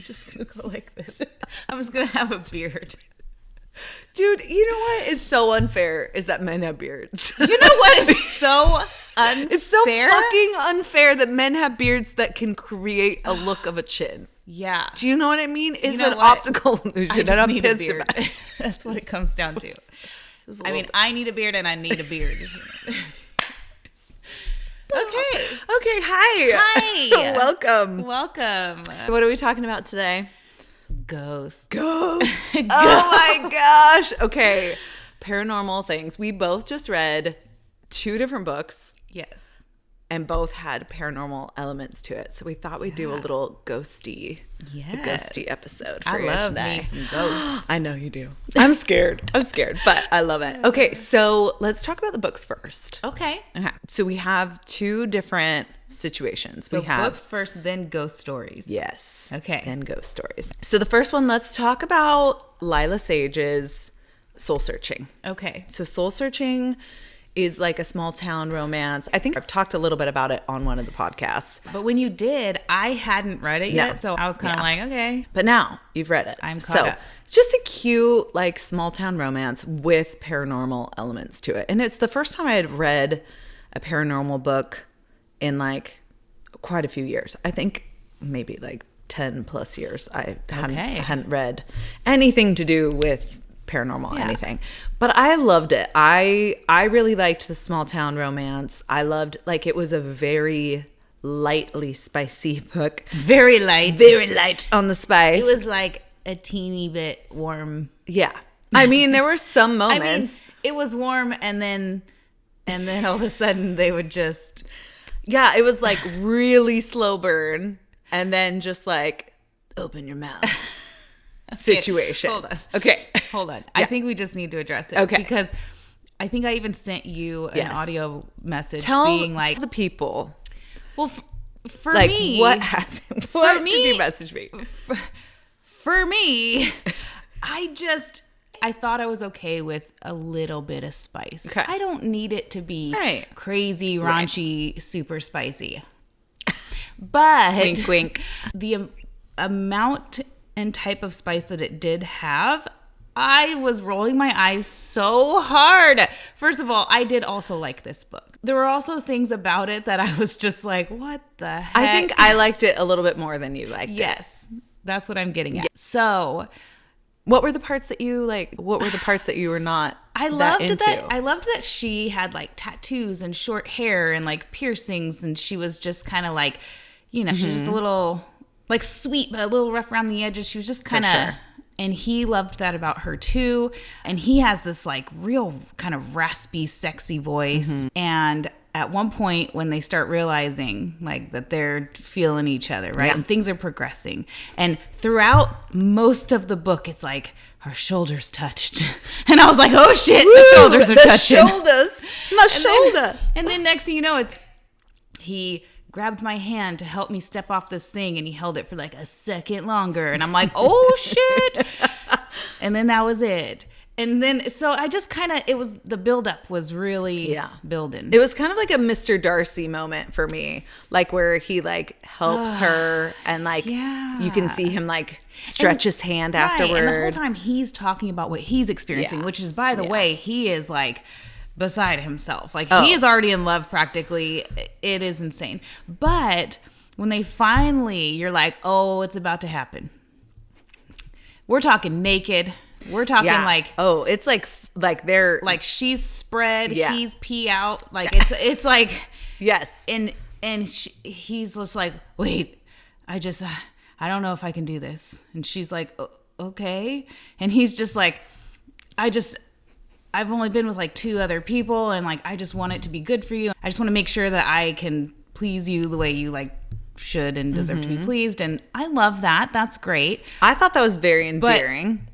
I'm just going to go like this. I'm just going to have a beard. Dude, you know what is so unfair is that men have beards. You know what is so unfair? It's so fucking unfair that men have beards that can create a look of a chin. Yeah. Do you know what I mean? It's You know an what? optical illusion. I just need a pissed beard. about it. That's what it comes down to. I mean, I need a beard and I need a beard. Okay. Okay, hi. Hi. Welcome. Welcome. What are we talking about today? Ghosts. Ghosts. Oh my gosh. Okay. Paranormal things. We both just read 2 different books. Yes. And both had paranormal elements to it. So we thought we'd do a little ghosty episode for you today. I love me some ghosts. I know you do. I'm scared, but I love it. Okay, so let's talk about the books first. Okay. So we have 2 different situations. So we have books first, then ghost stories. Yes. Okay. Then ghost stories. So the first one, let's talk about Lila Sage's Soul Searching. Okay. So Soul Searching is like a small town romance. I think I've talked a little bit about it on one of the podcasts. But when you did, I hadn't read it yet, so I was kind of like, okay. But now you've read it. I'm caught up. It's just a cute, like, small town romance with paranormal elements to it. And it's the first time I had read a paranormal book in like quite a few years. I think maybe like 10 plus years. I hadn't read anything to do with paranormal anything, but I loved it. I really liked the small town romance. I loved, like, it was a very lightly spicy book. Very light On the spice. It was like a teeny bit warm. Yeah, I mean, there were some moments. I mean, it was warm, and then all of a sudden they would just it was like really slow burn, and then just like open your mouth. Situation. Hold on. Okay. Hold on. I think we just need to address it. Okay. Because I think I even sent you an audio message Tell like, the people. Well, for like, me, what happened? What did you message me? For me, I thought I was okay with a little bit of spice. Okay. I don't need it to be crazy, raunchy, super spicy. But wink, wink. The amount and type of spice that it did have, I was rolling my eyes so hard. First of all, I did also like this book. There were also things about it that I was just like, what the heck? I think I liked it a little bit more than you liked it. Yes, that's what I'm getting at. So, what were the parts that you like? What were the parts that you were not I loved into? I loved that she had like tattoos and short hair and like piercings, and she was just kind of like, you know, she's just a little like sweet, but a little rough around the edges. She was just kind of, and he loved that about her too. And he has this like real kind of raspy, sexy voice. And at one point when they start realizing like that they're feeling each other, right? And things are progressing. And throughout most of the book, it's like, our shoulders touched. And I was like, oh shit, the shoulders are touching. My shoulder. And then next thing you know, he grabbed my hand to help me step off this thing, and he held it for like a second longer, and I'm like, oh shit. And then that was it. And then so I just kind of, it was, the buildup was really building. It was kind of like a Mr. Darcy moment for me, like where he like helps her, and like you can see him like stretch his hand afterward. And the whole time he's talking about what he's experiencing, which is, by the way, he is like beside himself. Like he is already in love practically. It is insane. But when they finally, you're like, oh, it's about to happen. We're talking naked. We're talking like, oh, it's like they're like she's spread, he's pee out. Like it's like, yes. And he's just like, wait, I don't know if I can do this. And she's like, okay. And he's just like, I've only been with like 2 other people, and like I just want it to be good for you. I just want to make sure that I can please you the way you like should and deserve to be pleased. And I love that. That's great. I thought that was very endearing.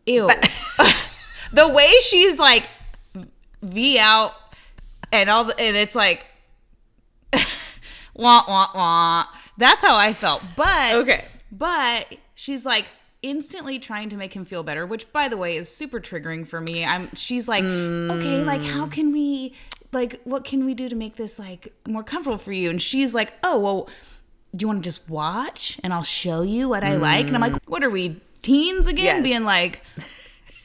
Ew. The way she's like V out and all and it's like wah wah wah. That's how I felt. But she's like instantly trying to make him feel better, which by the way is super triggering for me. She's like, okay, like how can we, like what can we do to make this like more comfortable for you? And she's like, oh well, do you want to just watch and I'll show you what I like? And I'm like, what are we, teens again? Yes. Being like,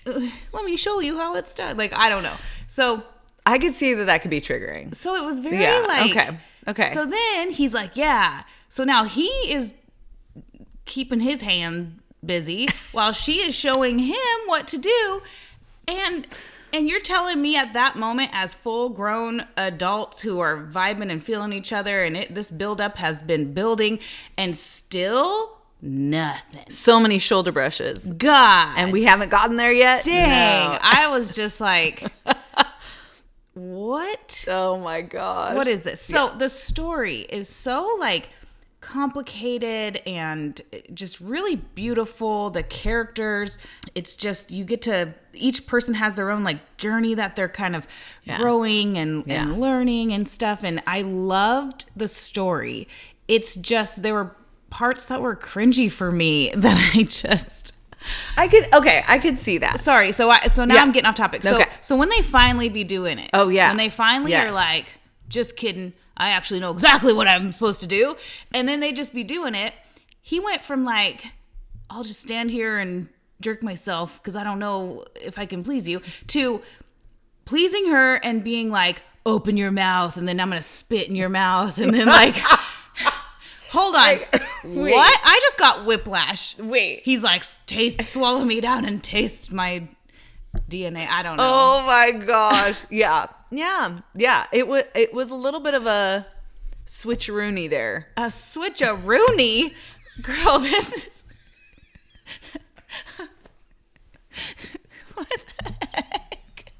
let me show you how it's done. Like, I don't know. So I could see that could be triggering. So it was very like, okay. So then he's like, yeah. So now he is keeping his hand busy while she is showing him what to do. And you're telling me at that moment, as full-grown adults who are vibing and feeling each other, and this buildup has been building, and still nothing. So many shoulder brushes. God. And we haven't gotten there yet? Dang. No. I was just like, what? Oh, my gosh. What is this? So the story is so, like, complicated and just really beautiful. The characters, it's just, you get to, each person has their own like journey that they're kind of growing and learning and stuff. And I loved the story. It's just, there were parts that were cringy for me that I could see that. Sorry. So now I'm getting off topic. So, Okay. so when they finally be doing it. Oh yeah. When they finally are like, just kidding, I actually know exactly what I'm supposed to do. And then they just be doing it. He went from like, I'll just stand here and jerk myself because I don't know if I can please you, to pleasing her and being like, open your mouth and then I'm going to spit in your mouth. And then like, hold on. Wait. What? I just got whiplash. Wait. He's like, swallow me down and taste my DNA. I don't know. Oh my gosh. Yeah. It was a little bit of a switcheroony there. A switcheroony? Girl, this is... What the heck?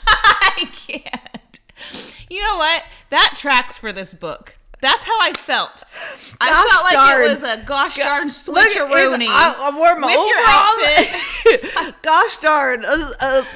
I can't. You know what? That tracks for this book. That's how I felt. I felt like it was a gosh darn switcheroony. I wore my with your outfit. Gosh darn.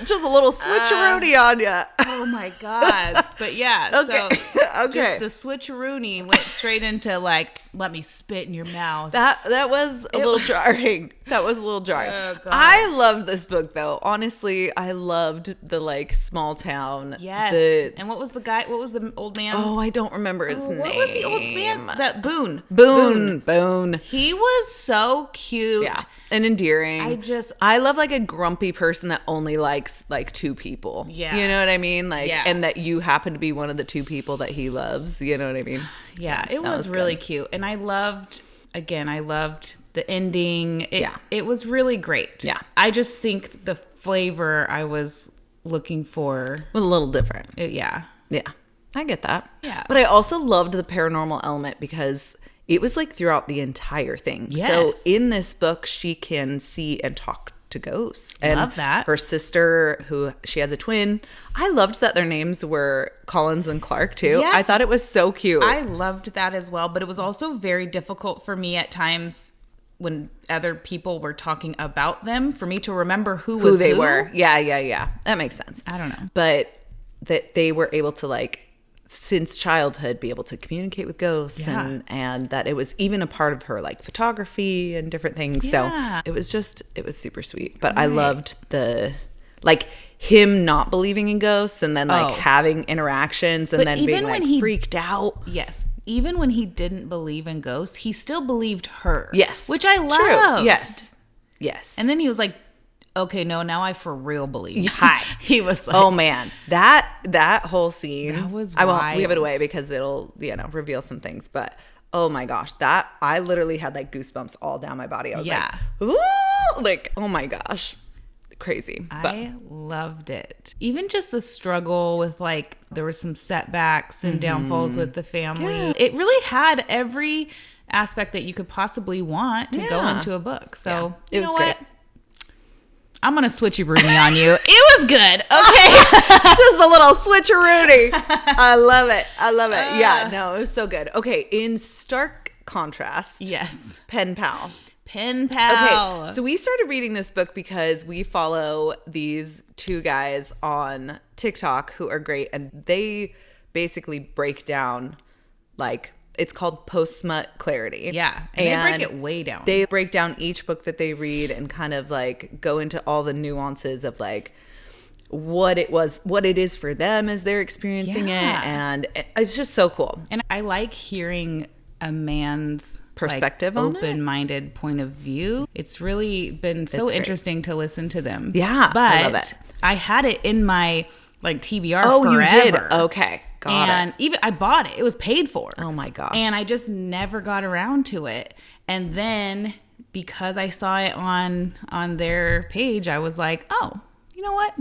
Just a little switcheroony on you. Oh my God. But yeah, okay. So just the switcheroony went straight into like, let me spit in your mouth. That was a little jarring. That was a little jarring. Oh, God. I loved this book though. Honestly, I loved the like small town. Yes. And what was the guy? What was the old man? Oh, I don't remember his name. What was the old man? That Boone. He was so cute. Yeah. And endearing. I love like a grumpy person that only likes like two people. Yeah. You know what I mean? Like, and that you happen to be one of the two people that he loves. You know what I mean? Yeah. It was really cute. And I loved the ending. It was really great. Yeah. I just think the flavor I was looking for was a little different. Yeah. I get that. Yeah. But I also loved the paranormal element because it was like throughout the entire thing. Yes. So in this book, she can see and talk to ghosts. And love that. Her sister, who she has a twin. I loved that their names were Collins and Clark too. Yes. I thought it was so cute. I loved that as well. But it was also very difficult for me at times when other people were talking about them for me to remember who they were. Yeah. That makes sense. I don't know. But that they were able to like, since childhood, be able to communicate with ghosts and that it was even a part of her like photography and different things. Yeah. So it was super sweet. But I loved the like him not believing in ghosts and then like having interactions and then being like freaked out. Yes. Even when he didn't believe in ghosts, he still believed her. Yes. Which I loved. True. Yes. And then he was like, okay, no, now I for real believe. Hi. He was like, oh man, that whole scene. That was I won't give it away because it'll, reveal some things. But oh my gosh, that I literally had like goosebumps all down my body. I was like, ooh, like, oh my gosh, crazy. I loved it. Even just the struggle with like, there were some setbacks and downfalls with the family. Yeah. It really had every aspect that you could possibly want to go into a book. So it was great. I'm going to switch Rooney on you. It was good. Okay. Just a little switcheroony. I love it. Yeah, no, it was so good. Okay. In stark contrast. Yes. Pen Pal. Okay. So we started reading this book because we follow these two guys on TikTok who are great. And they basically break down like, it's called Post-Smut Clarity. Yeah. And they break it way down. They break down each book that they read and kind of like go into all the nuances of like what it is for them as they're experiencing it. And it's just so cool. And I like hearing a man's perspective like, on open-minded point of view. It's really been so interesting to listen to them. Yeah, but I love it. I had it in my like TBR You forever. did? Okay, got it. And even I bought it. It was paid for. Oh my gosh. And I just never got around to it. And then because I saw it on their page, I was like, oh, you know what?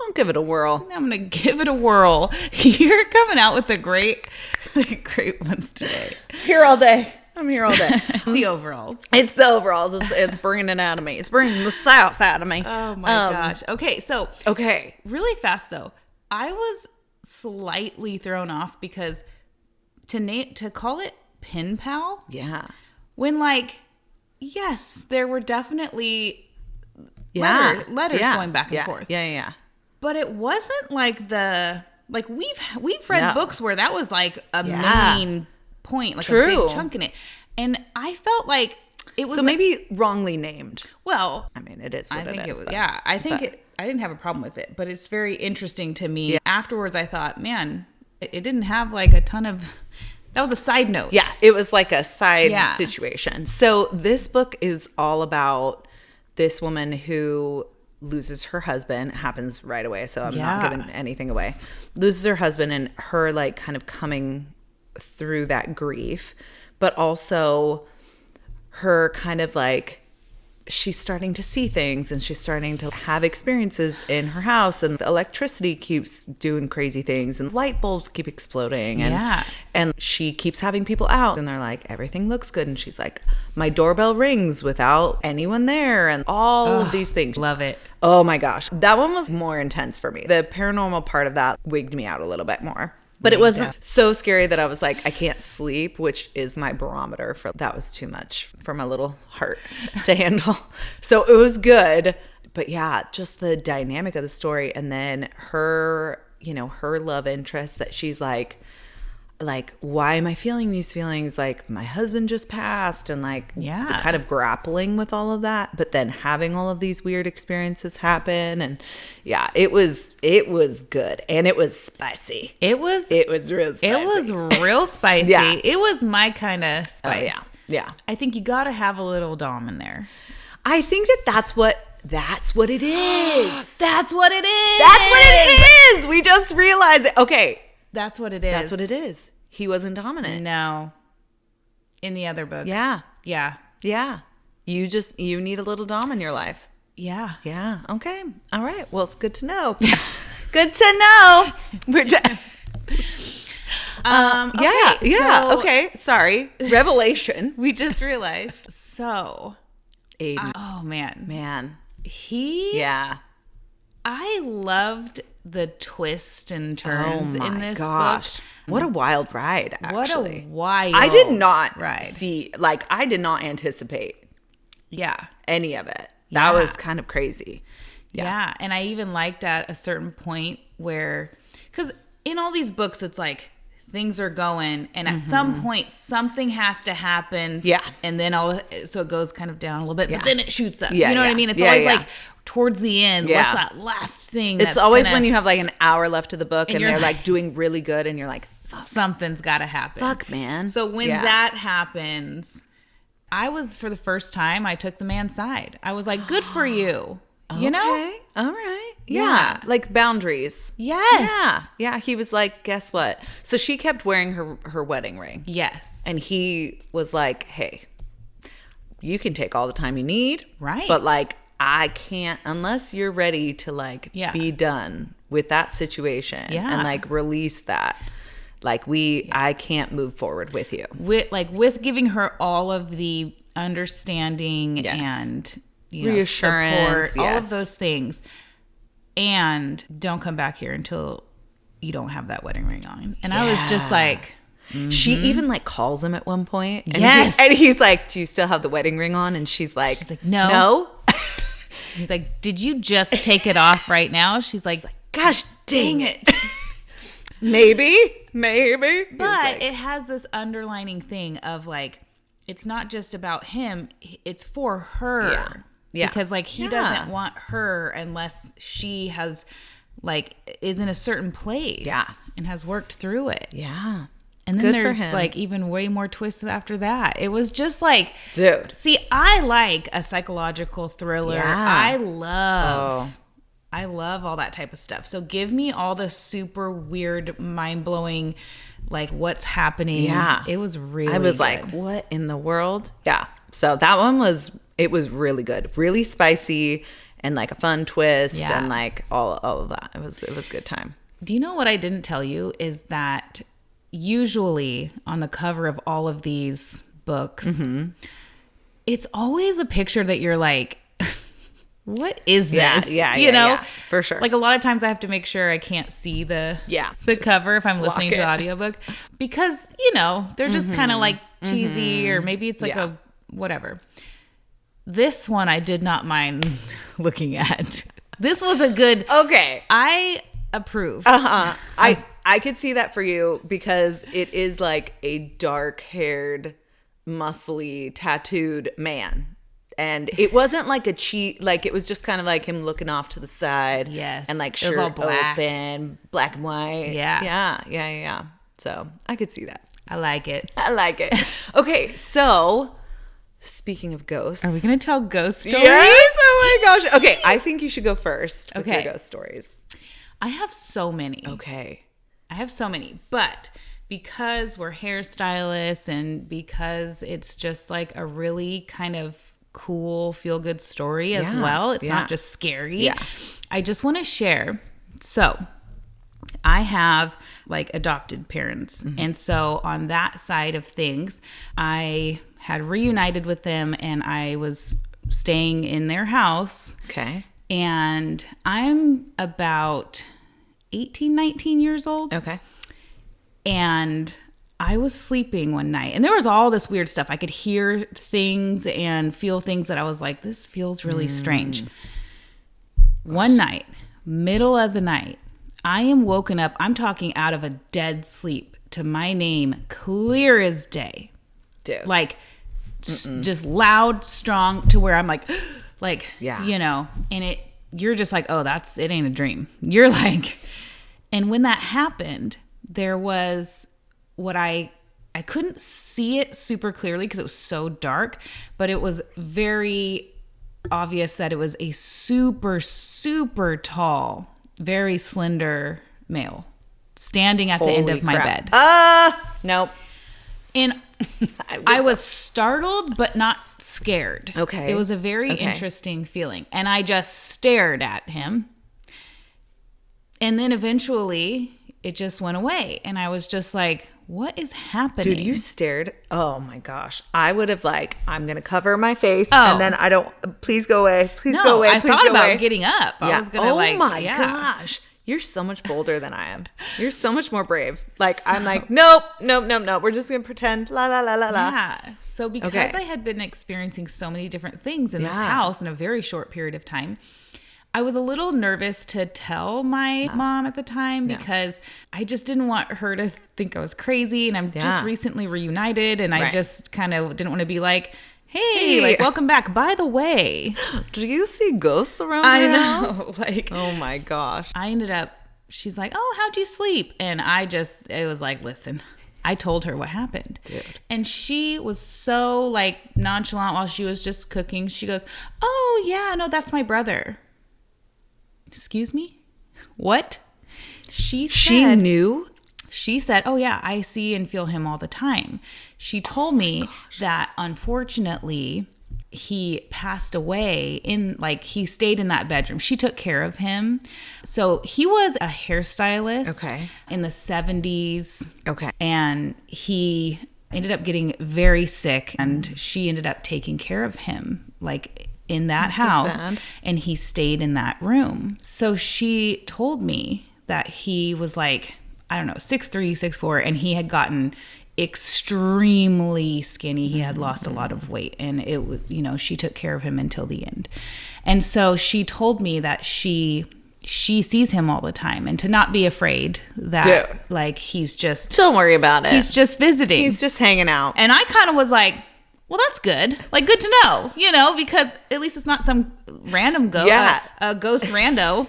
I'll give it a whirl. I'm gonna give it a whirl. You're coming out with the great ones today. Here all day. I'm here all day. The overalls. It's the overalls. It's bringing it out of me. It's bringing the South out of me. Oh my gosh. Okay, so really fast though. I was slightly thrown off because to call it pen pal. Yeah. When like, yes, there were definitely letters going back and forth. Yeah. But it wasn't like we've read books where that was like a main point, like a big chunk in it. And I felt like it was maybe wrongly named. Well, I mean, it is what I think it is. I think I didn't have a problem with it, but it's very interesting to me. Yeah. Afterwards, I thought, man, it didn't have like a ton of. That was a side note. Yeah, it was like a side situation. So this book is all about this woman who loses her husband. It happens right away, so I'm not giving anything away. Loses her husband and her like kind of coming through that grief, but also her kind of like she's starting to see things and she's starting to have experiences in her house, and the electricity keeps doing crazy things and light bulbs keep exploding, and she keeps having people out and they're like, everything looks good, and she's like, my doorbell rings without anyone there, and all of these things. Love it. Oh my gosh, that one was more intense for me. The paranormal part of that wigged me out a little bit more. But it wasn't so scary that I was like, I can't sleep, which is my barometer for that was too much for my little heart to handle. So it was good. But yeah, just the dynamic of the story. And then her, her love interest that she's like, why am I feeling these feelings? Like my husband just passed, and like the kind of grappling with all of that, but then having all of these weird experiences happen. And it was good, and it was spicy. It was real spicy. It was real spicy. It was my kind of spice. Oh, yeah. I think you got to have a little Dom in there. I think that's what it is. That's what it is. That's what it is. We just realized it. Okay. That's what it is. That's what it is. He wasn't dominant. No. In the other book. Yeah. Yeah. Yeah. You need a little Dom in your life. Yeah. Yeah. Okay. All right. Well, it's good to know. Good to know. We're okay. Sorry. Revelation. We just realized. So. Aiden. Oh, man. I loved the twists and turns in this book. What a wild ride, actually. What a wild I did not ride. I did not anticipate any of it. That was kind of crazy. Yeah. And I even liked at a certain point where, because in all these books, it's like things are going, and at some point something has to happen. Yeah. And then so it goes kind of down a little bit, but then it shoots up. You know what I mean? It's always like towards the end, what's that last thing? It's always when you have like an hour left of the book and they're like doing really good and you're like, something's got to happen. Fuck, man. So when that happens, I was, for the first time, I took the man's side. I was like, good for you. You know? All right. Yeah. Like boundaries. Yes. Yeah. He was like, guess what? So she kept wearing her wedding ring. Yes. And he was like, hey, you can take all the time you need. Right. But like, I can't, unless you're ready to like be done with that situation and like release that. Like I can't move forward with you. With giving her all of the understanding and reassurance, support, all of those things. And don't come back here until you don't have that wedding ring on. And I was just like, she even like calls him at one point. And he's like, do you still have the wedding ring on? And she's like, no. He's like, did you just take it off right now? She's like, gosh, dang it. Maybe. But it has this underlining thing of like, it's not just about him, it's for her. Yeah. Because like he doesn't want her unless she has like is in a certain place and has worked through it. Yeah. And then there's like even way more twists after that. It was just like, dude. See, I like a psychological thriller. Yeah. I love all that type of stuff. So give me all the super weird, mind-blowing, like what's happening. Yeah. It was really I was good. like, what in the world? Yeah. So that one was really good. Really spicy and like a fun twist and like all of that. It was a good time. Do you know what I didn't tell you is that usually on the cover of all of these books, it's always a picture that you're like, what is this? You know? Yeah, for sure. Like a lot of times I have to make sure I can't see the cover if I'm listening to the audiobook because, you know, they're just kind of like cheesy or maybe it's like a whatever. This one I did not mind looking at. This was a good. Okay. I approve. I could see that for you because it is like a dark-haired, muscly, tattooed man. And it wasn't like a cheat, like it was just kind of like him looking off to the side. Yes. And like shirt open, black and white. Yeah. So I could see that. I like it. Okay, so speaking of ghosts. Are we going to tell ghost stories? Yes, oh my gosh. Okay, I think you should go first with your ghost stories. I have so many. Okay. I have so many, but because we're hairstylists and because it's just like a really kind of cool feel-good story as well. It's not just scary. Yeah. I just want to share. So I have like adopted parents. And so on that side of things, I had reunited with them and I was staying in their house. Okay. And I'm about 18, 19 years old. Okay. And I was sleeping one night and there was all this weird stuff. I could hear things and feel things that I was like, this feels really strange. One night, middle of the night, I am woken up. I'm talking out of a dead sleep to my name, clear as day. Dude. Like just loud, strong to where I'm like, you know, and you're just like, oh, it ain't a dream. You're like, and when that happened, there was what I couldn't see it super clearly because it was so dark, but it was very obvious that it was a super, super tall, very slender male standing at the end of my bed. Nope. And I was startled, but not scared. Okay. It was a very interesting feeling. And I just stared at him. And then eventually it just went away. And I was just like, what is happening? Dude, you stared. Oh my gosh. I would have like, I'm going to cover my face. And then please go away. Please go away. I thought about getting up. I was going to gosh. You're so much bolder than I am. You're so much more brave. Like, I'm like, nope. We're just going to pretend. La, la, la, la, la. Yeah. So because I had been experiencing so many different things in this house in a very short period of time, I was a little nervous to tell my mom at the time because I just didn't want her to think I was crazy. And I'm just recently reunited and I just kind of didn't want to be like, hey, like, welcome back. By the way, do you see ghosts around your house? Like, oh my gosh. I ended up, she's like, oh, how'd you sleep? And it was like, listen, I told her what happened. Dude. And she was so like nonchalant while she was just cooking. She goes, oh yeah, no, that's my brother. Excuse me? What? She knew? She said, oh yeah, I see and feel him all the time. She told me that unfortunately he passed away he stayed in that bedroom. She took care of him. So he was a hairstylist in the 70s. Okay. And he ended up getting very sick and she ended up taking care of him in that house. So and he stayed in that room. So she told me that he was 6'3", 6'4", and he had gotten extremely skinny. He had lost a lot of weight and it was, she took care of him until the end. And so she told me that she sees him all the time and to not be afraid that he's just, don't worry about it. He's just visiting. He's just hanging out. And I kind of was like, Well, that's good. Like, good to know, because at least it's not some random ghost, ghost rando,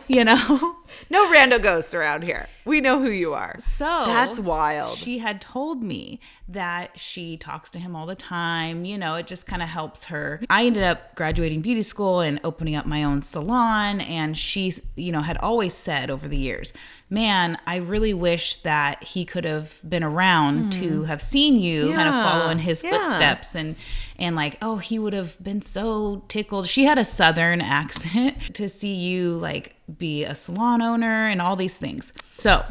No rando ghosts around here. We know who you are. So that's wild. She had told me that she talks to him all the time. It just kind of helps her. I ended up graduating beauty school and opening up my own salon. And she, had always said over the years, man, I really wish that he could have been around to have seen you kind of follow in his footsteps and like, oh, he would have been so tickled. She had a Southern accent to see you like be a salon owner and all these things. So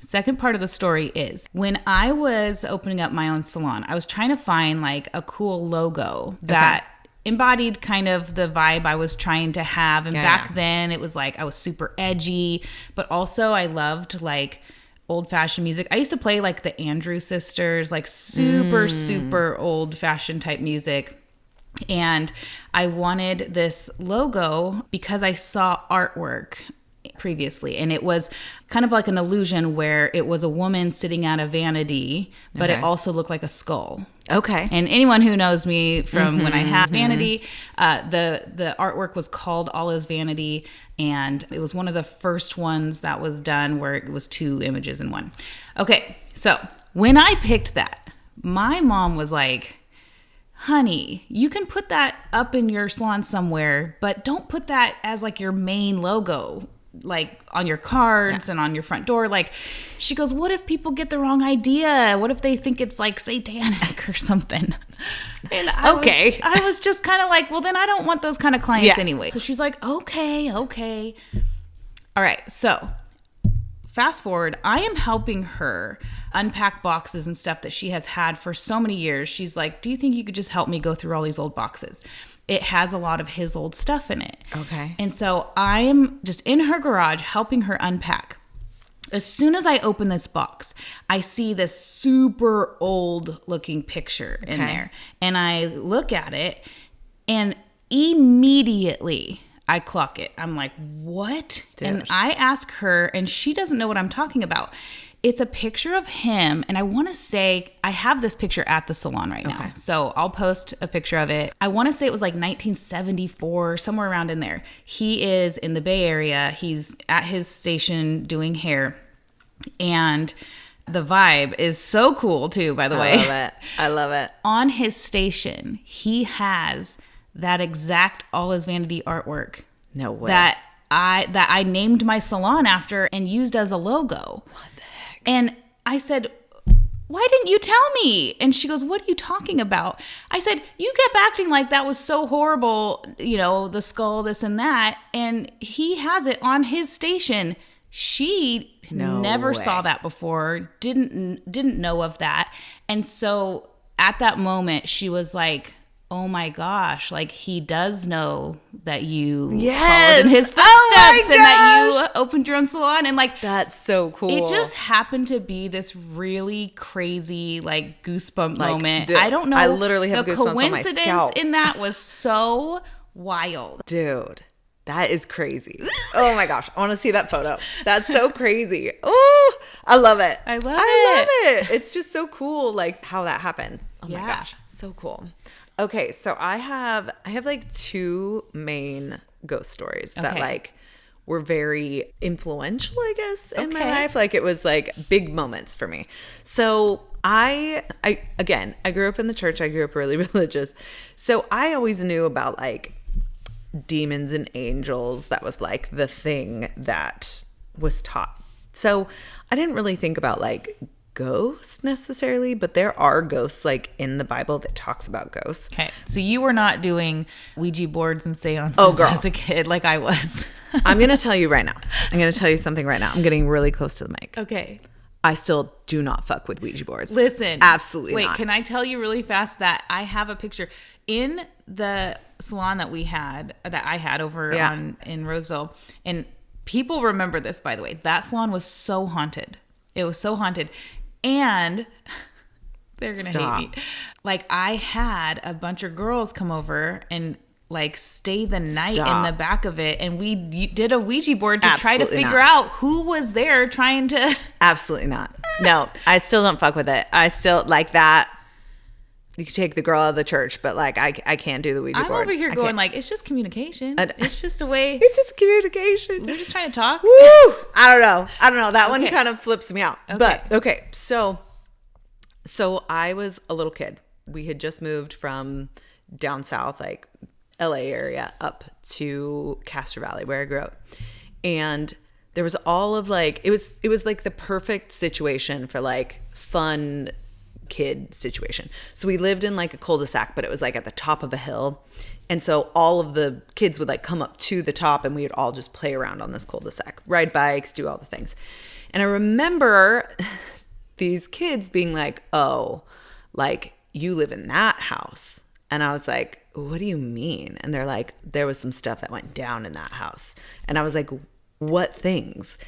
second part of the story is when I was opening up my own salon, I was trying to find like a cool logo that embodied kind of the vibe I was trying to have. And back then it was like I was super edgy, but also I loved like old-fashioned music. I used to play like the Andrew Sisters, like super old-fashioned type music. And I wanted this logo because I saw artwork previously, and it was kind of like an illusion where it was a woman sitting at a vanity, but it also looked like a skull. Okay. And anyone who knows me from when I had vanity, the artwork was called All Is Vanity, and it was one of the first ones that was done where it was 2 images in one. Okay, so when I picked that, my mom was like, honey, you can put that up in your salon somewhere, but don't put that as like your main logo, like on your cards and on your front door. Like, she goes, what if people get the wrong idea? What if they think it's like satanic or something? And I was just kind of like, well, then I don't want those kind of clients anyway. So she's like, okay. All right. So fast forward, I am helping her unpack boxes and stuff that she has had for so many years. She's like, do you think you could just help me go through all these old boxes? It has a lot of his old stuff in it. Okay. And so I am just in her garage helping her unpack. As soon as I open this box, I see this super old looking picture in there. And I look at it and immediately I clock it. I'm like, what? Dude. And I ask her, and she doesn't know what I'm talking about. It's a picture of him, and I want to say, I have this picture at the salon right now, so I'll post a picture of it. I want to say it was like 1974, somewhere around in there. He is in the Bay Area. He's at his station doing hair, and the vibe is so cool too, by the way. I love it. On his station, he has that exact All Is Vanity artwork. No way. That I named my salon after and used as a logo. What the heck? And I said, why didn't you tell me? And she goes, what are you talking about? I said, you kept acting like that was so horrible, the skull, this and that. And he has it on his station. She never saw that before, didn't know of that. And so at that moment, she was like, oh my gosh, like he does know that you followed in his footsteps and that you opened your own salon. And like, that's so cool. It just happened to be this really crazy, like goosebump moment. Dude, I don't know. I literally have goosebumps on my scalp. The coincidence in that was so wild. Dude, that is crazy. Oh my gosh. I want to see that photo. That's so crazy. Oh, I love it. I love it. It's just so cool. Like how that happened. Oh my gosh. So cool. Okay, so I have like 2 main ghost stories that like were very influential, I guess, in my life. Like it was like big moments for me. So I grew up in the church. I grew up really religious. So I always knew about like demons and angels. That was like the thing that was taught. So I didn't really think about like ghosts necessarily, but there are ghosts like in the Bible that talks about ghosts. Okay, so you were not doing Ouija boards and seances as a kid like I was. I'm gonna tell you right now. I'm gonna tell you something right now. I'm getting really close to the mic. Okay. I still do not fuck with Ouija boards. Listen, absolutely not. Wait, can I tell you really fast that I have a picture in the salon that I had over in Roseville, and people remember this, by the way. That salon was so haunted. It was so haunted. And they're going to hate me. Like I had a bunch of girls come over and like stay the night in the back of it. And we did a Ouija board to try to figure out who was there trying to. Absolutely not. No, I still don't fuck with it. I still like that. You can take the girl out of the church, but like I can't do the Ouija board. I'm over here going like, it's just communication. It's just a way. It's just communication. We're just trying to talk. Woo! I don't know. That one kind of flips me out. Okay. But okay, so I was a little kid. We had just moved from down south, like LA area, up to Castro Valley, where I grew up. And there was all of like, it was like the perfect situation for like fun kid situation. So we lived in like a cul-de-sac, but it was like at the top of a hill. And so all of the kids would like come up to the top and we would all just play around on this cul-de-sac, ride bikes, do all the things. And I remember these kids being like, oh, like you live in that house. And I was like, what do you mean? And they're like, there was some stuff that went down in that house. And I was like, what things?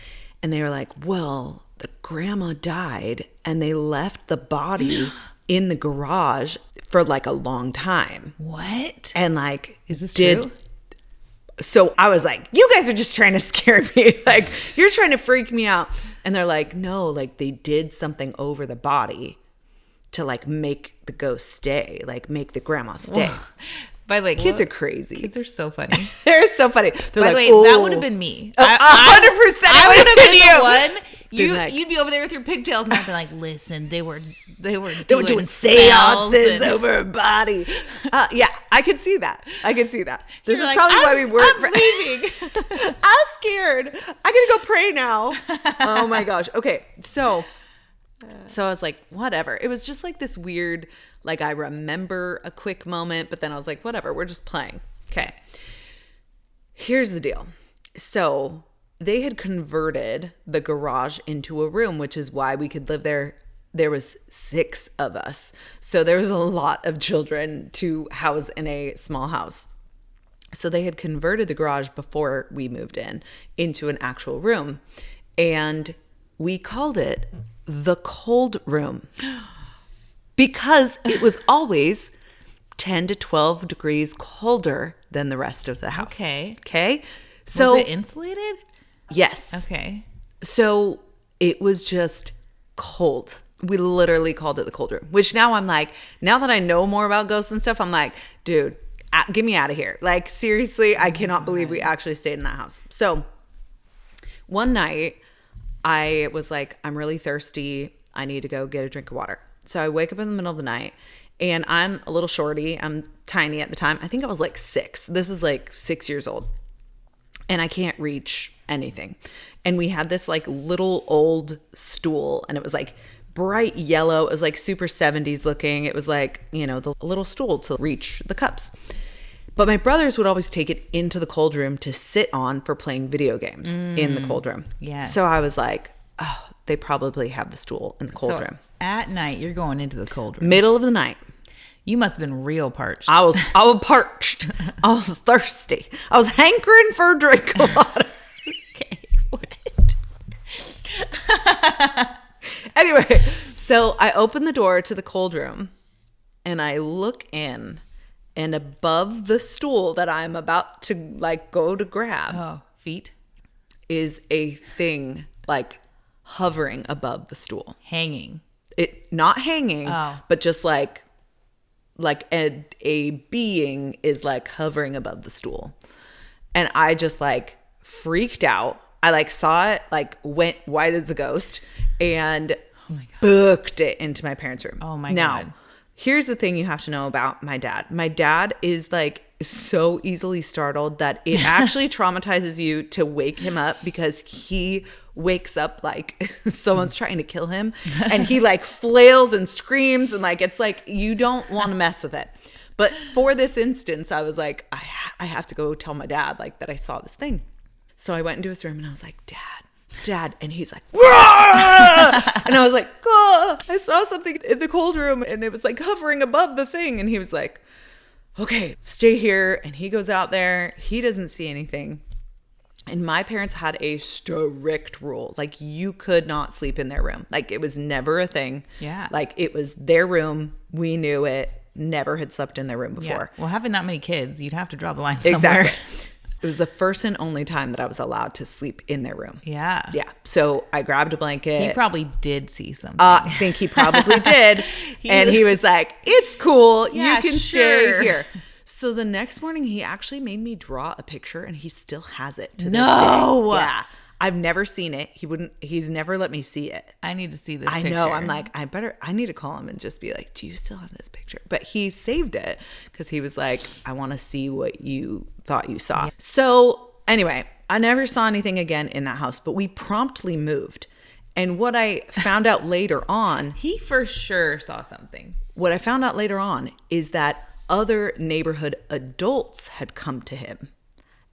And they were like, well, the grandma died and they left the body in the garage for like a long time. What? And like, is this true? So I was like, you guys are just trying to scare me. Like, you're trying to freak me out. And they're like, no, like they did something over the body to like make the ghost stay, like make the grandma stay. Whoa. By the way, kids are crazy. Kids are so funny. They're so funny. They're By the way, that would have been me. 100%. I would have been the one. Like, you'd be over there with your pigtails, and I'd be like, "Listen, they were doing seances over a body." Yeah, I could see that. This is like, probably why we weren't. I'm leaving. I'm scared. I gotta go pray now. Oh my gosh. Okay, so I was like, whatever. It was just like this weird. Like I remember a quick moment, but then I was like, whatever. We're just playing. Okay. Here's the deal. So they had converted the garage into a room, which is why we could live there. There was 6 of us. So there was a lot of children to house in a small house. So they had converted the garage before we moved in into an actual room. And we called it the cold room because it was always 10 to 12 degrees colder than the rest of the house. Okay. So was it insulated? Yes. Okay. So it was just cold. We literally called it the cold room, which now I'm like, now that I know more about ghosts and stuff, I'm like, dude, get me out of here. Like, seriously, I cannot believe we actually stayed in that house. So one night I was like, I'm really thirsty. I need to go get a drink of water. So I wake up in the middle of the night and I'm a little shorty. I'm tiny at the time. I think I was like 6. This is like 6 years old. And I can't reach anything. And we had this like little old stool and it was like bright yellow. It was like super 70s looking. It was like, you know, the little stool to reach the cups. But my brothers would always take it into the cold room to sit on for playing video games in the cold room. Yeah. So I was like, oh, they probably have the stool in the cold room. At night, you're going into the cold room. Middle of the night. You must have been real parched. I was parched. I was thirsty. I was hankering for a drink of water. Okay, what? Anyway, so I open the door to the cold room and I look in, and above the stool that I'm about to like go to grab, feet, is a thing like hovering above the stool. Hanging. It not hanging, but just like a being is like hovering above the stool. And I just like freaked out. I like saw it, like went white as a ghost and booked it into my parents' room. Oh my God. Now, here's the thing you have to know about my dad. My dad is like so easily startled that it actually traumatizes you to wake him up because he wakes up like someone's trying to kill him and he like flails and screams and like it's like you don't want to mess with it. But for this instance, I was like, I have to go tell my dad like that I saw this thing. So I went into his room and I was like, Dad, and he's like, Wah! And I was like, oh, I saw something in the cold room and it was like hovering above the thing. And he was like, okay, stay here. And he goes out there. He doesn't see anything. And my parents had a strict rule. Like you could not sleep in their room. Like it was never a thing. Yeah. Like it was their room. We knew it. Never had slept in their room before. Yeah. Well, having that many kids, you'd have to draw the line somewhere. Exactly. It was the first and only time that I was allowed to sleep in their room. Yeah. Yeah. So I grabbed a blanket. He probably did see something. I think he probably did. And he was like, it's cool. Yeah, you can sure. stay here. So the next morning, he actually made me draw a picture, and he still has it to this No. day. Yeah. I've never seen it. He's never let me see it. I need to see this I picture. know. I'm like, I need to call him and just be like, do you still have this picture? But he saved it because he was like, I want to see what you thought you saw. Yeah. So anyway, I never saw anything again in that house, but we promptly moved. And what I found out later on. He for sure saw something. What I found out later on is that other neighborhood adults had come to him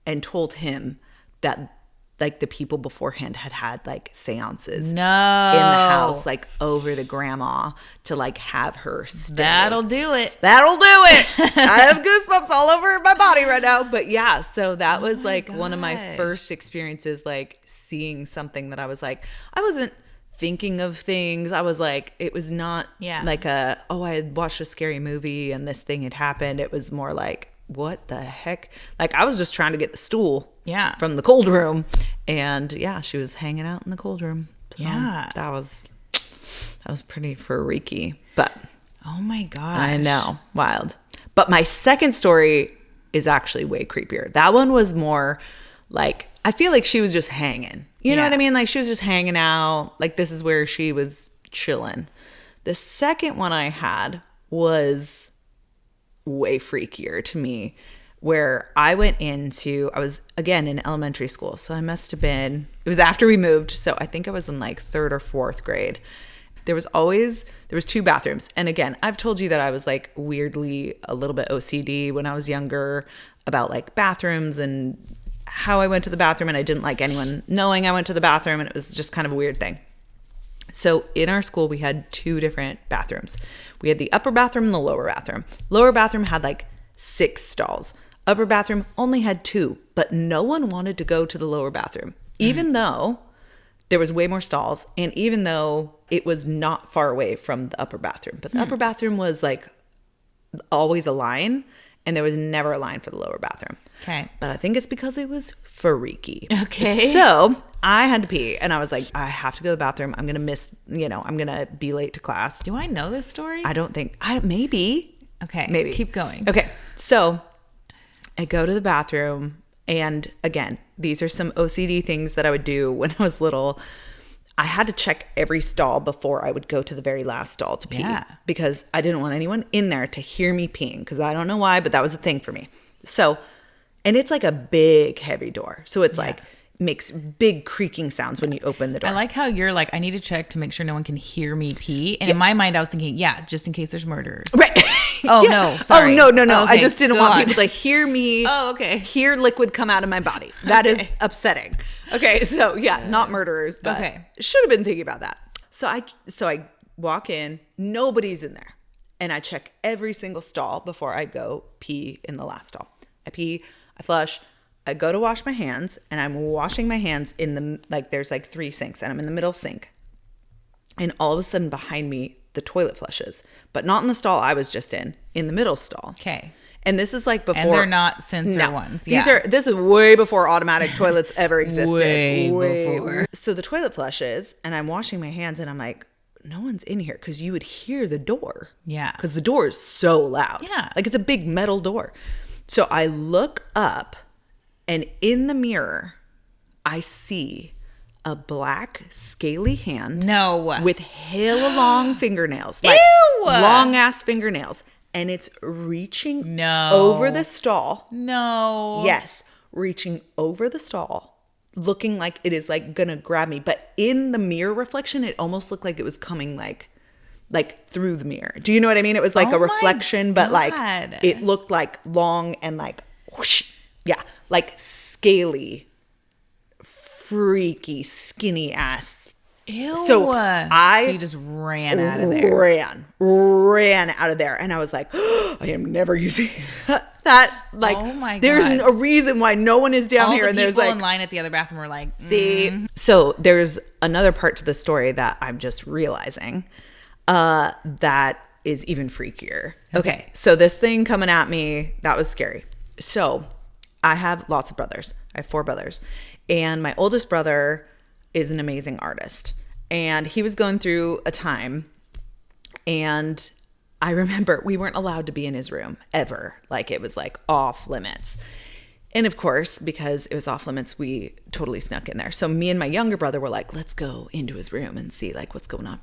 and told him that like the people beforehand had like seances in the house, like over the grandma to like have her stay. That'll do it. I have goosebumps all over my body right now. But yeah, so that was like one of my first experiences, like seeing something that I was like, I wasn't thinking of things. I was like, it was not like I had watched a scary movie and this thing had happened. It was more like, what the heck? Like I was just trying to get the stool from the cold room. And yeah, she was hanging out in the cold room. So that was pretty freaky. But oh my gosh. I know. Wild. But my second story is actually way creepier. That one was more like, I feel like she was just hanging. You know what I mean? Like she was just hanging out. Like this is where she was chilling. The second one I had was way freakier to me, where I was again in elementary school. So I must have been, it was after we moved. So I think I was in like 3rd or 4th grade. There was 2 bathrooms. And again, I've told you that I was like weirdly a little bit OCD when I was younger about like bathrooms and how I went to the bathroom, and I didn't like anyone knowing I went to the bathroom, and it was just kind of a weird thing. So in our school, we had 2 different bathrooms. We had the upper bathroom and the lower bathroom. Lower bathroom had like 6 stalls. Upper bathroom only had 2, but no one wanted to go to the lower bathroom, even though there was way more stalls, and even though it was not far away from the upper bathroom. But the upper bathroom was like always a line, and there was never a line for the lower bathroom. Okay. But I think it's because it was freaky. Okay. So I had to pee, and I was like, I have to go to the bathroom. I'm going to I'm going to be late to class. Do I know this story? I don't think, maybe. Okay. Maybe. Keep going. Okay. So I go to the bathroom, and again, these are some OCD things that I would do when I was little. I had to check every stall before I would go to the very last stall to pee because I didn't want anyone in there to hear me peeing, because I don't know why, but that was a thing for me. So, and it's like a big, heavy door. So it's like makes big creaking sounds when you open the door. I like how you're like, I need to check to make sure no one can hear me pee. And in my mind, I was thinking, just in case there's murderers. Right. Oh, no. Sorry. Oh, no. Okay, I just didn't want people to hear me. Oh, okay. Hear liquid come out of my body. That is upsetting. Okay. So not murderers, but should have been thinking about that. So I walk in, nobody's in there. And I check every single stall before I go pee in the last stall. I pee, I flush, I go to wash my hands, and I'm washing my hands in the, like, there's like 3 sinks, and I'm in the middle sink. And all of a sudden behind me, the toilet flushes, but not in the stall I was just in the middle stall. Okay. And this is like before. And they're not sensor ones. This is way before automatic toilets ever existed. way before. So the toilet flushes, and I'm washing my hands, and I'm like, no one's in here, because you would hear the door. Yeah. Because the door is so loud. Yeah. Like it's a big metal door. So I look up, and in the mirror, I see a black scaly hand. No. With hella long fingernails. Like long ass fingernails. And it's reaching over the stall. No. Yes. Reaching over the stall. Looking like it is like gonna grab me. But in the mirror reflection, it almost looked like it was coming like through the mirror. Do you know what I mean? It was like a reflection, but like it looked like long and like whoosh. Yeah. Like scaly, freaky, skinny ass. Ew. So you just ran out of there. Ran out of there. And I was like, I am never using that. Like, oh my God. There's a reason why no one is down here. And there's like, people in line at the other bathroom were like, see. So there's another part to the story that I'm just realizing that is even freakier. Okay. So this thing coming at me, that was scary. So I have lots of brothers. I have 4 brothers. And my oldest brother is an amazing artist. And he was going through a time, and I remember we weren't allowed to be in his room ever. Like, it was like off limits. And of course, because it was off limits, we totally snuck in there. So me and my younger brother were like, let's go into his room and see like what's going on.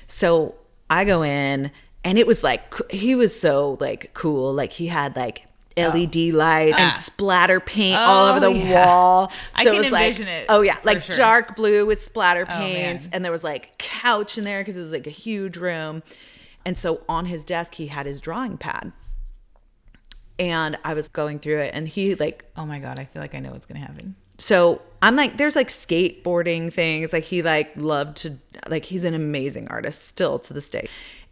So I go in, and it was like, he was so like cool. Like, he had like LED lights and splatter paint all over the wall. So I can it was envision like, it. Oh yeah, like sure. dark blue with splatter paints, man. and there was like couch in there because it was like a huge room. And so on his desk, he had his drawing pad. And I was going through it, and he like, oh my God, I feel like I know what's going to happen. so I'm like, there's like skateboarding things. Like, he like loved to, like, he's an amazing artist still to this day.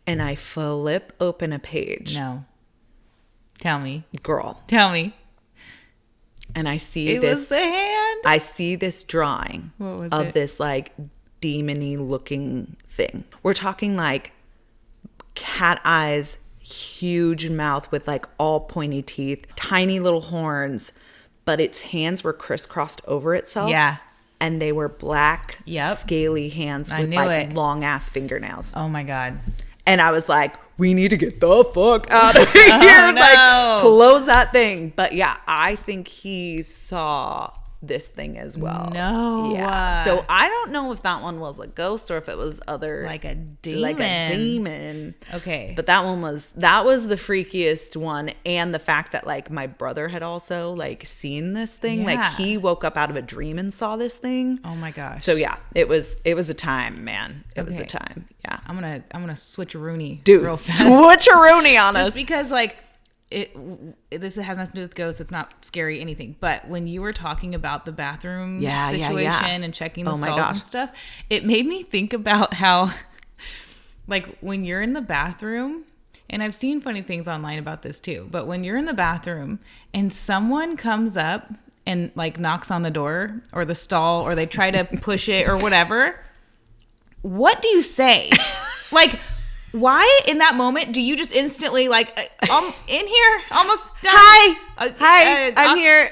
And I flip open a page. No. Tell me. Girl. Tell me. And I see It was the hand. I see this drawing What was of it? this like demon-y looking thing. We're talking like cat eyes, huge mouth with like all pointy teeth, tiny little horns, but its hands were crisscrossed over itself. Yeah. And they were black, Yep. scaly hands I with knew like it. long ass fingernails. Oh my God. And I was like, we need to get the fuck out of here. no. Like, close that thing. But yeah, I think he saw this thing as well. No. Yeah. So I don't know if that one was a ghost or if it was other. Like a demon. Like a demon. Okay. But that was the freakiest one. And the fact that like my brother had also like seen this thing. Yeah. Like, he woke up out of a dream and saw this thing. Oh my gosh. So yeah, it was a time, man. It was a Okay. time. Yeah. I'm gonna switch a Rooney Dude, real fast. switcheroonie on us. Just because like this has nothing to do with ghosts. It's not scary anything. But when you were talking about the bathroom situation and checking the stalls and stuff, it made me think about how like when you're in the bathroom, and I've seen funny things online about this too, but when you're in the bathroom and someone comes up and like knocks on the door or the stall, or they try to push it or whatever, what do you say? Like, why in that moment do you just instantly like, in here, almost done? Hi, I'm here.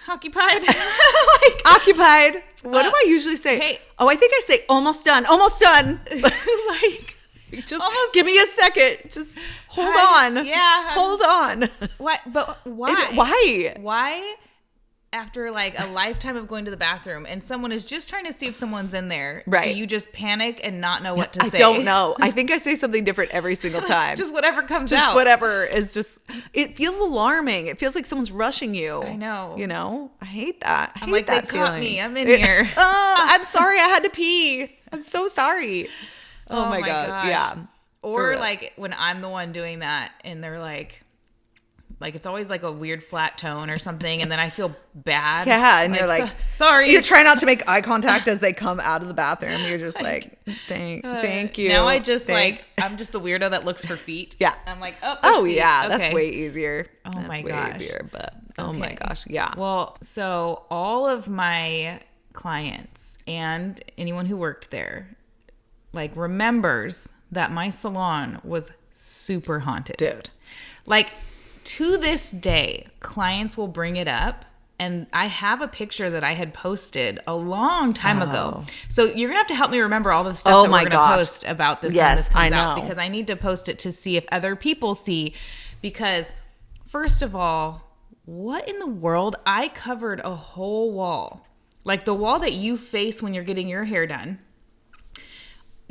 Occupied. Like, occupied. What do I usually say? Hey. Oh, I think I say almost done. Like, just Almost. give me a second. Just hold on. Yeah. Hold on. What? But why? Why? Why? After like a lifetime of going to the bathroom and someone is just trying to see if someone's in there, right? Do you just panic and not know what to say? I don't know. I think I say something different every single time. Just whatever comes just out. Whatever is just, it feels alarming. It feels like someone's rushing you. I know. You know? I hate that. I'm like, they caught me. I'm in here. I'm sorry. I had to pee. I'm so sorry. Oh my God. gosh. Yeah. Or like when I'm the one doing that and they're like it's always like a weird flat tone or something, and then I feel bad. Yeah, and you're like, sorry. You're trying not to make eye contact as they come out of the bathroom. You're just like, thank you. Now I just Thanks. like, I'm just the weirdo that looks for feet. Yeah. I'm like, there's feet. Yeah, Okay. that's way easier. Oh my gosh. But oh my gosh, yeah. Well, so all of my clients and anyone who worked there, like, remembers that my salon was super haunted. Dude. Like, to this day, clients will bring it up, and I have a picture that I had posted a long time ago. So you're gonna have to help me remember all the stuff that we're gonna post about this when this comes out, because I need to post it to see if other people see. Because first of all, what in the world? I covered a whole wall, like the wall that you face when you're getting your hair done.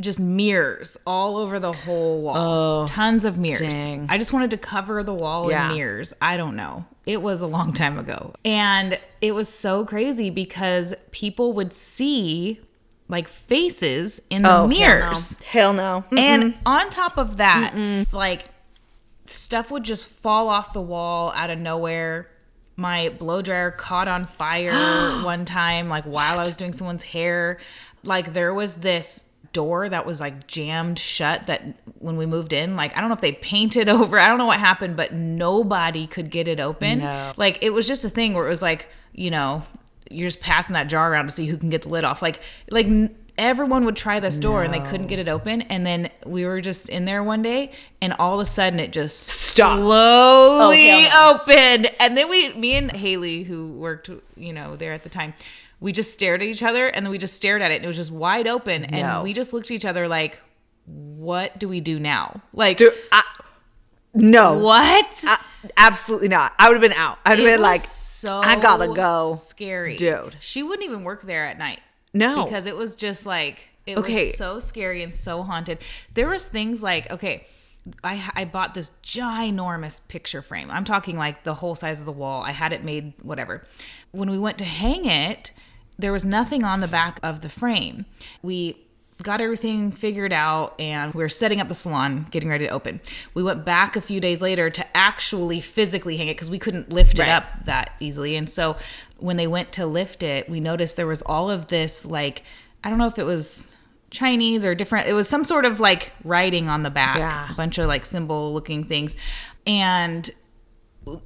Just mirrors all over the whole wall. Oh, tons of mirrors. dang. I just wanted to cover the wall in mirrors. I don't know. It was a long time ago. And it was so crazy because people would see like faces in the mirrors. Hell no. And on top of that, like stuff would just fall off the wall out of nowhere. My blow dryer caught on fire one time, like while I was doing someone's hair. Like there was this door that was like jammed shut that when we moved in, like I don't know if they painted over, I don't know what happened, but nobody could get it open. No. Like it was just a thing where it was like, you know, you're just passing that jar around to see who can get the lid off. Like everyone would try this door and they couldn't get it open. And then we were just in there one day and all of a sudden it just slowly opened. And then me and Haley, who worked, there at the time, we just stared at each other, and then we just stared at it, and it was just wide open. And we just looked at each other like, what do we do now? Like, no. What? Absolutely not. I would have been out. I would have been like, so I gotta go. Scary. Dude. She wouldn't even work there at night. No. Because it was just like, it was so scary and so haunted. There was things like, I bought this ginormous picture frame. I'm talking like the whole size of the wall. I had it made, whatever. When we went to hang it, there was nothing on the back of the frame. We got everything figured out, and we were setting up the salon, getting ready to open. We went back a few days later to actually physically hang it because we couldn't lift it up that easily. And so when they went to lift it, we noticed there was all of this, like, I don't know if it was Chinese or different. It was some sort of like writing on the back, a bunch of like symbol looking things. And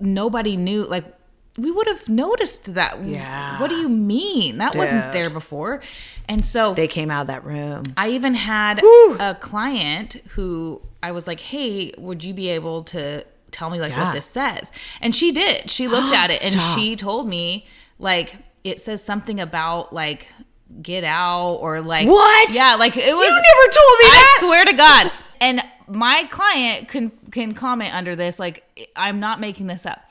nobody knew, like, we would have noticed that. Yeah. What do you mean? That wasn't there before. And so they came out of that room. I even had a client who I was like, hey, would you be able to tell me like what this says? And she did. She looked at it and she told me, like, it says something about like get out or like what? Yeah, like it was. You never told me that. I swear to God. And my client can comment under this, like, I'm not making this up.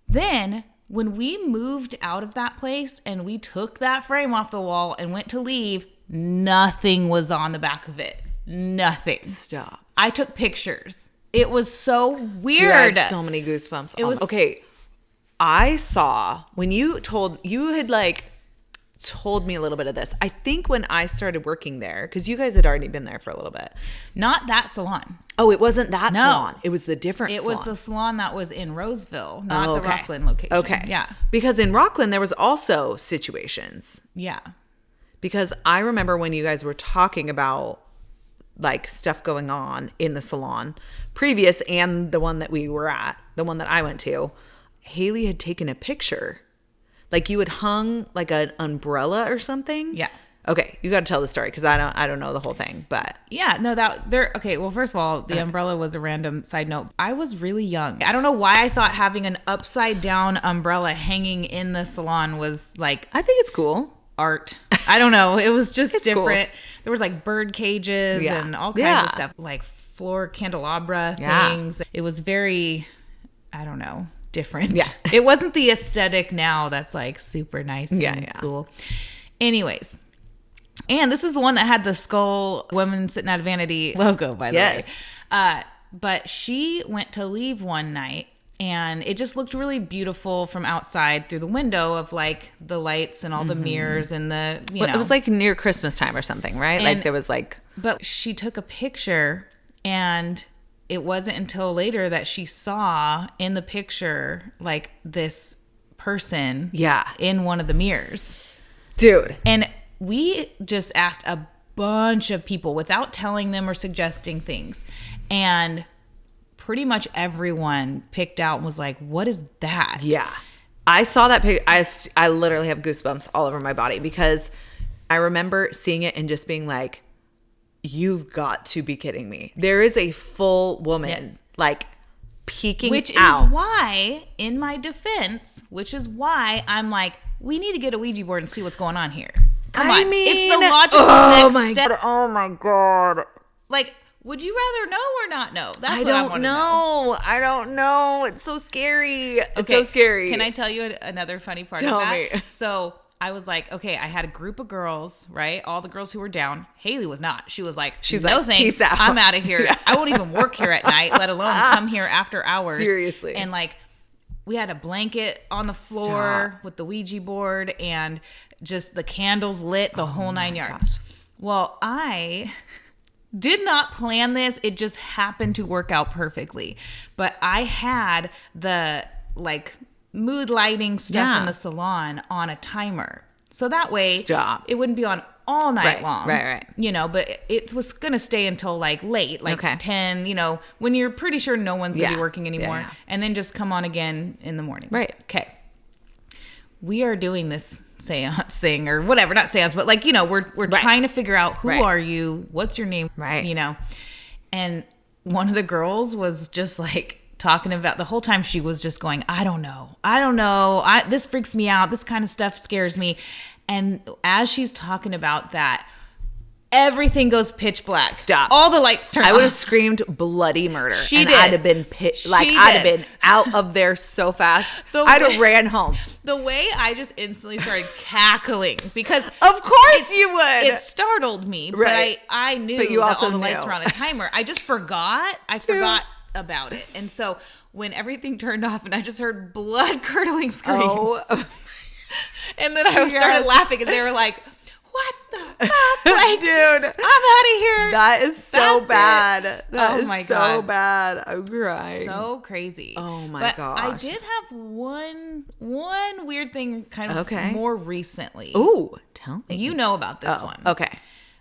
Then when we moved out of that place and we took that frame off the wall and went to leave, nothing was on the back of it. Nothing. Stop. I took pictures. It was so weird. Dude, I had so many goosebumps. It was okay. I saw when you had like told me a little bit of this. I think when I started working there, because you guys had already been there for a little bit. Not that salon. Oh, it wasn't that salon. It was the different salon. It was the salon that was in Roseville, not the Rockland location. Okay. Yeah. Because in Rockland, there was also situations. Yeah. Because I remember when you guys were talking about like stuff going on in the salon, previous and the one that we were at, the one that I went to, Haley had taken a picture. Like you had hung like an umbrella or something. Yeah. Okay, you got to tell the story because I don't know the whole thing, but yeah, no, okay. Well, first of all, the umbrella was a random side note. I was really young. I don't know why I thought having an upside down umbrella hanging in the salon was like, I think it's cool art. I don't know. It was just different. Cool. There was like bird cages and all kinds of stuff, like floor candelabra things. It was very, I don't know, different. Yeah, it wasn't the aesthetic now that's like super nice and cool. Anyways. And this is the one that had the skull woman sitting at a vanity logo, by the way. But she went to leave one night and it just looked really beautiful from outside through the window of like the lights and all the mirrors and the, you know. It was like near Christmas time or something, right? Like there was like. But she took a picture and it wasn't until later that she saw in the picture like this person in one of the mirrors. Dude. And we just asked a bunch of people without telling them or suggesting things. And pretty much everyone picked out and was like, what is that? Yeah. I saw that picture. I literally have goosebumps all over my body because I remember seeing it and just being like, you've got to be kidding me. There is a full woman like peeking out. Which is why, in my defense, I'm like, we need to get a Ouija board and see what's going on here. Come on. It's the logical next step. Oh my God. Like, would you rather know or not know? That's what I I don't want know. to know. I don't know. It's so scary. It's so scary. Can I tell you another funny part of that? Tell me. So I was like, okay, I had a group of girls, right? All the girls who were down. Haley was not. She's like, no thanks. Peace out. I'm out of here. I won't even work here at night, let alone come here after hours. Seriously. And like, we had a blanket on the floor with the Ouija board and just the candles lit the whole 9 yards. Gosh. Well, I did not plan this. It just happened to work out perfectly. But I had the like mood lighting stuff in the salon on a timer. So that way it wouldn't be on all night long. Right. You know, but it was going to stay until like late, like 10, you know, when you're pretty sure no one's going to be working anymore. Yeah. And then just come on again in the morning. Right. Okay. We are doing this seance thing or whatever, not seance, but like, you know, we're trying to figure out who are you? What's your name? Right. You know, and one of the girls was just like talking about the whole time she was just going, I don't know. This freaks me out. This kind of stuff scares me. And as she's talking about that, everything goes pitch black. Stop. All the lights turn off. I would have screamed bloody murder. She and did. I'd have been I'd have been out of there so fast. I'd have ran home. The way I just instantly started cackling because of course you would. It startled me, right. But I knew but you that also all the lights knew. were on a timer. I just forgot. I forgot about it. And so when everything turned off and I just heard blood curdling screams. Oh. And then I started laughing and they were like, what the fuck? Like, dude, I'm out of here. That is so bad. That is my so God. bad. I'm crying. So crazy. Oh my but gosh. I did have one weird thing kind of more recently. Ooh, tell me. You know about this one. Okay.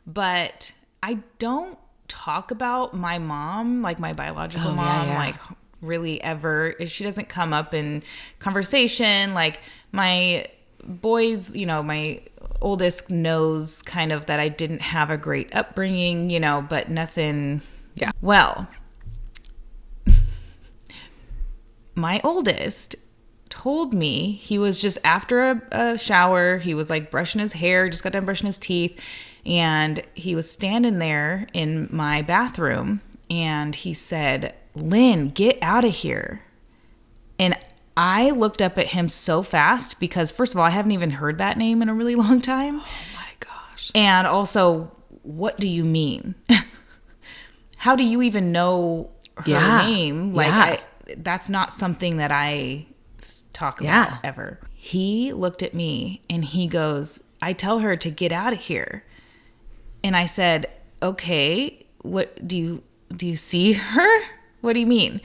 But I don't talk about my mom, like my biological mom, like really ever. She doesn't come up in conversation. Like my boys, you know, my oldest knows kind of that I didn't have a great upbringing, you know, but nothing. Yeah. Well, my oldest told me he was just after a shower. He was like brushing his hair, just got done brushing his teeth. And he was standing there in my bathroom and he said, Lynn, get out of here. And I looked up at him so fast because, first of all, I haven't even heard that name in a really long time. Oh my gosh. And also, what do you mean? How do you even know her name? Like, that's not something that I talk about ever. He looked at me and he goes, I tell her to get out of here. And I said, okay, what do you see her? What do you mean?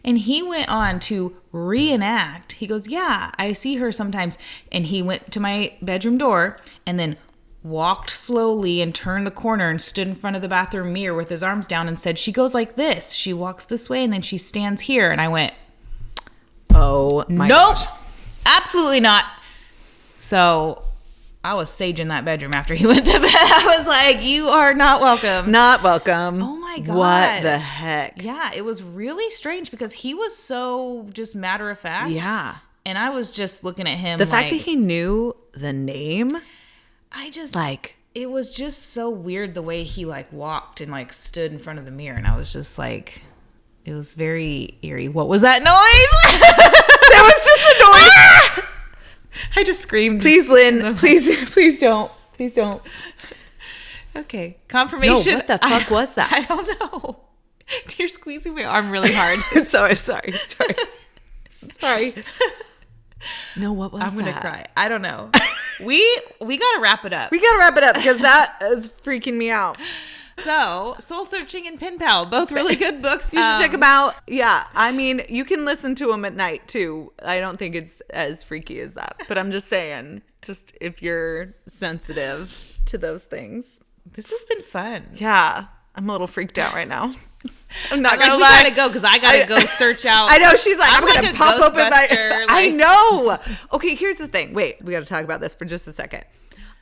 And he went on to reenact. He goes, yeah, I see her sometimes. And he went to my bedroom door and then walked slowly and turned the corner and stood in front of the bathroom mirror with his arms down and said, she goes like this. She walks this way and then she stands here. And I went, oh my gosh. Absolutely not. So I was saging that bedroom after he went to bed. I was like, you are not welcome. Not welcome. Oh my God. What the heck? Yeah, it was really strange because he was so just matter of fact. Yeah. And I was just looking at him. The fact that he knew the name. I just like. It was just so weird the way he like walked and like stood in front of the mirror. And I was just like, it was very eerie. What was that noise? There was just a noise. I just screamed. Please, Lynn. Please don't. Please don't. Okay. Confirmation. No, what the fuck was that? I don't know. You're squeezing my arm really hard. Sorry. No, what was that? I'm going to cry. I don't know. We got to wrap it up. We got to wrap it up because that is freaking me out. So, Soul Searching and Pen Pal, both really good books. You should check them out. Yeah, I mean, you can listen to them at night too. I don't think it's as freaky as that, but I'm just saying, just if you're sensitive to those things. This has been fun. Yeah, I'm a little freaked out right now. I'm not gonna lie. We gotta go because I gotta go search out. I know she's like, I'm like gonna pop open my. Like, I know. Okay, here's the thing. Wait, we gotta talk about this for just a second.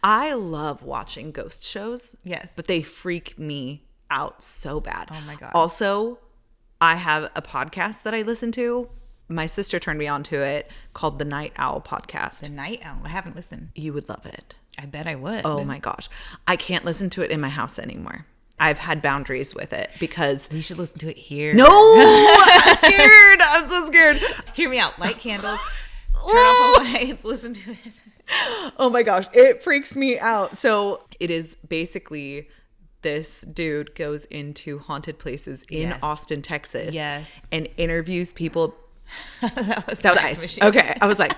I love watching ghost shows. Yes. But they freak me out so bad. Oh my God. Also, I have a podcast that I listen to. My sister turned me on to it called The Night Owl Podcast. The Night Owl. I haven't listened. You would love it. I bet I would. Oh my gosh. I can't listen to it in my house anymore. I've had boundaries with it because we should listen to it here. No, I'm scared. I'm so scared. Hear me out. Light candles. Turn off the lights. Listen to it. Oh my gosh, it freaks me out. So it is basically this dude goes into haunted places in Austin, Texas. Yes. And interviews people. That was nice. Okay. I was like,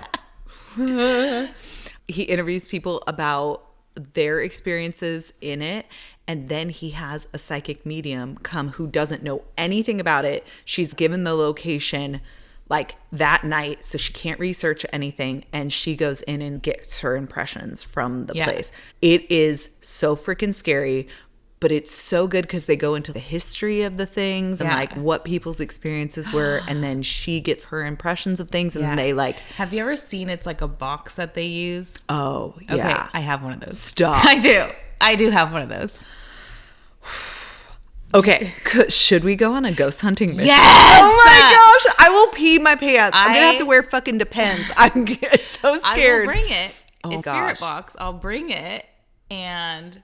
he interviews people about their experiences in it. And then he has a psychic medium come who doesn't know anything about it. She's given the location like that night, so she can't research anything, and she goes in and gets her impressions from the place. It is so freaking scary, but it's so good because they go into the history of the things and like what people's experiences were, and then she gets her impressions of things, and then they like. Have you ever seen? It's like a box that they use. Oh yeah, okay, I have one of those. Stop. I do have one of those. Okay, should we go on a ghost hunting mission? Yes! Oh my gosh, I will pee my pants. I'm gonna have to wear fucking Depends. I'm so scared. I will bring it. Oh it's gosh. Spirit Box. I'll bring it, and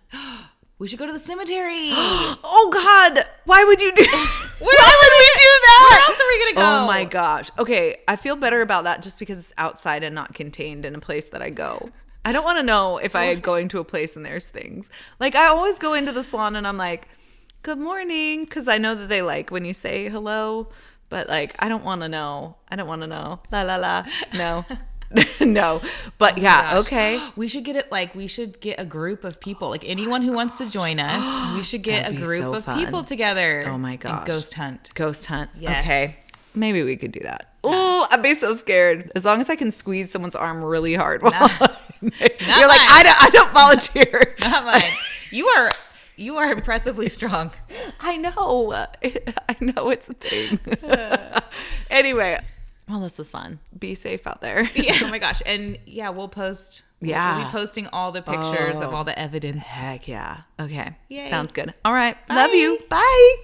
we should go to the cemetery. Oh God, why would you do? Why would we do that? Where else are we gonna go? Oh my gosh. Okay, I feel better about that just because it's outside and not contained in a place that I go. I don't want to know if I go into a place and there's things. Like I always go into the salon and I'm like, good morning, because I know that they like when you say hello, but like I don't want to know. I don't want to know. La la la. No. No. But yeah, okay. We should get it we should get a group of people. Like anyone who wants to join us, we should get a group of people together. Oh my gosh. And ghost hunt. Ghost hunt. Yes. Okay. Maybe we could do that. Oh, I'd be so scared. As long as I can squeeze someone's arm really hard. You're like, I don't volunteer. Not mine. You are impressively strong. I know. I know it's a thing. Anyway. Well, this was fun. Be safe out there. Yeah. Oh my gosh. And yeah, we'll post. Yeah. We'll be posting all the pictures of all the evidence. Heck yeah. Okay. Yay. Sounds good. All right. Bye. Love you. Bye.